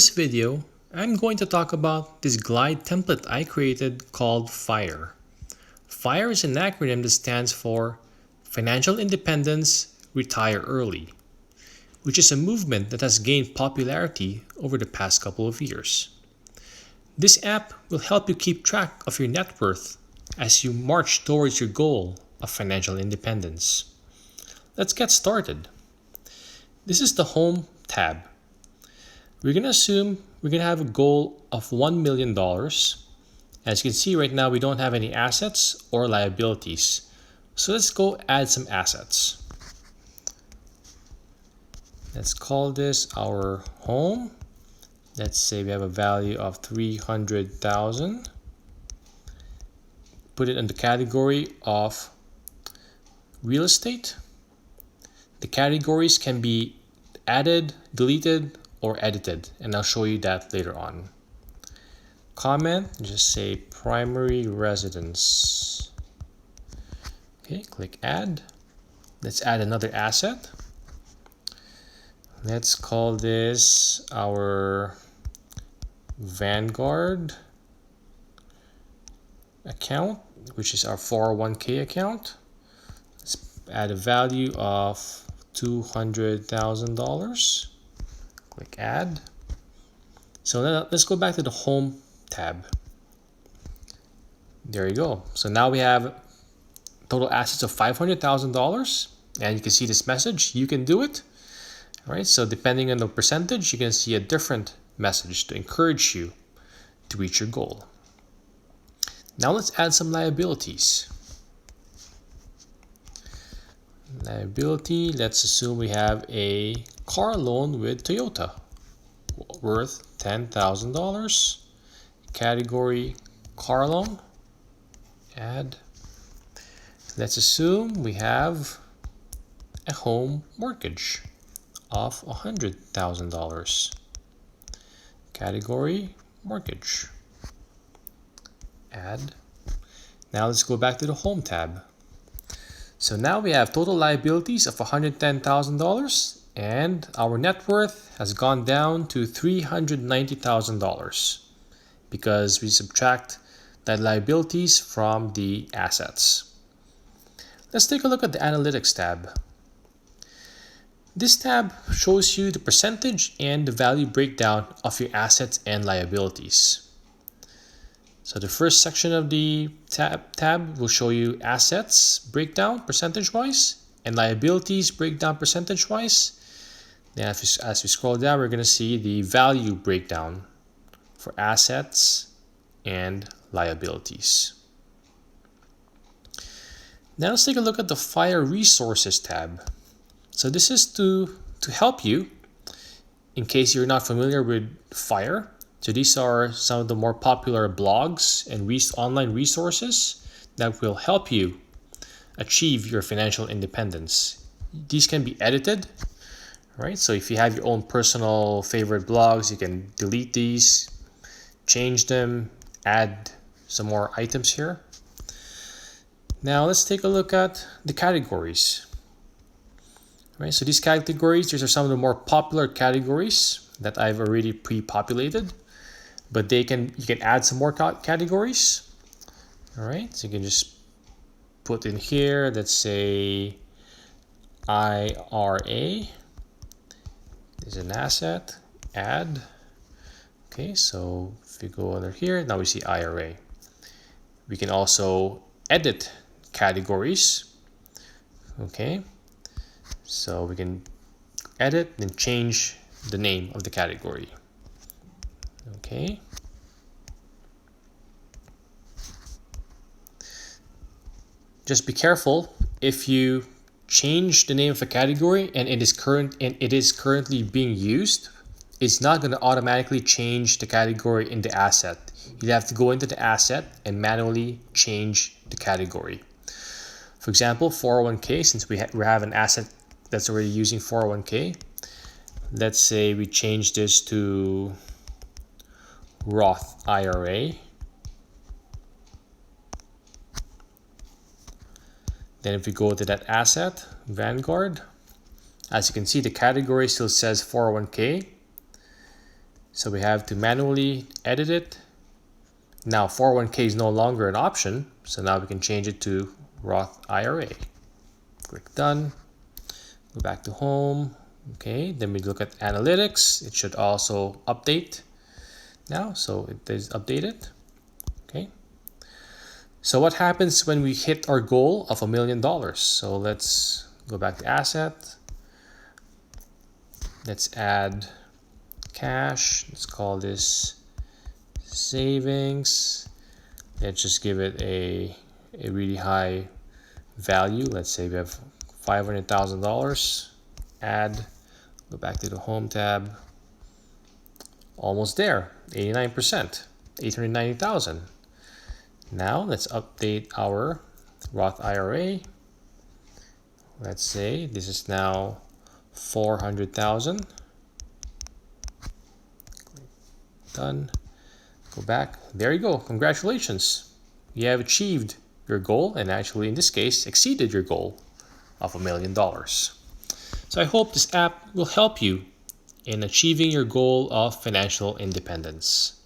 this video, I'm going to talk about this glide template I created called FIRE. FIRE is an acronym that stands for Financial Independence, Retire Early, which is a movement that has gained popularity over the past couple of years. This app will help you keep track of your net worth as you march towards your goal of financial independence. Let's get started. This is the Home tab. We're going to assume we're going to have a goal of $1 million. As you can see right now, we don't have any assets or liabilities. So let's go add some assets. Let's call this our home. Let's say we have a value of 300,000. Put it in the category of real estate. The categories can be added, deleted, or edited, and I'll show you that later on. Comment, just say primary residence. Okay, click add. Let's add another asset. Let's call this our Vanguard account, which is our 401k account. Let's add a value of $200,000. Click add. So now let's go back to the home tab. There you go. So now we have total assets of $500,000, and you can see this message, you can do it. All right, so depending on the percentage, you can see a different message to encourage you to reach your goal. Now let's add some liabilities. Liability, let's assume we have a car loan with Toyota worth $10,000. Category car loan. Add. Let's assume we have a home mortgage of $100,000. Category mortgage. Add. Now let's go back to the home tab. So now we have total liabilities of $110,000 and our net worth has gone down to $390,000 because we subtract the liabilities from the assets. Let's take a look at the Analytics tab. This tab shows you the percentage and the value breakdown of your assets and liabilities. So the first section of the tab will show you assets breakdown percentage-wise and liabilities breakdown percentage-wise. Then as we scroll down, we're going to see the value breakdown for assets and liabilities. Now let's take a look at the FIRE Resources tab. So this is to help you in case you're not familiar with FIRE. So these are some of the more popular blogs and online resources that will help you achieve your financial independence. These can be edited, right? So if you have your own personal favorite blogs, you can delete these, change them, add some more items here. Now let's take a look at the categories. Right, so these categories, these are some of the more popular categories that I've already pre-populated, but you can add some more categories. All right, so you can just put in here, let's say IRA is an asset, add. Okay, so if you go under here, now we see IRA. We can also edit categories. Okay, so we can edit and change the name of the category. Okay. Just be careful if you change the name of a category and it is currently being used, it's not going to automatically change the category in the asset. You have to go into the asset and manually change the category. For example, 401k, since we have an asset that's already using 401k, let's say we change this to Roth IRA. Then if we go to that asset, Vanguard, as you can see, the category still says 401k, So we have to manually edit it. Now 401k is no longer an option, so now we can change it to Roth IRA. Click done. Go back to home. Okay, then we look at analytics. It should also update now, so it is updated. Okay. So what happens when we hit our goal of $1 million? So let's go back to asset. Let's add cash. Let's call this savings. Let's just give it a really high value. Let's say we have $500,000. Add, go back to the home tab. Almost there, 89%, 890,000. Now let's update our Roth IRA. Let's say this is now 400,000. Done. Go back. There you go. Congratulations. You have achieved your goal, and actually in this case exceeded your goal of $1 million. So I hope this app will help you in achieving your goal of financial independence.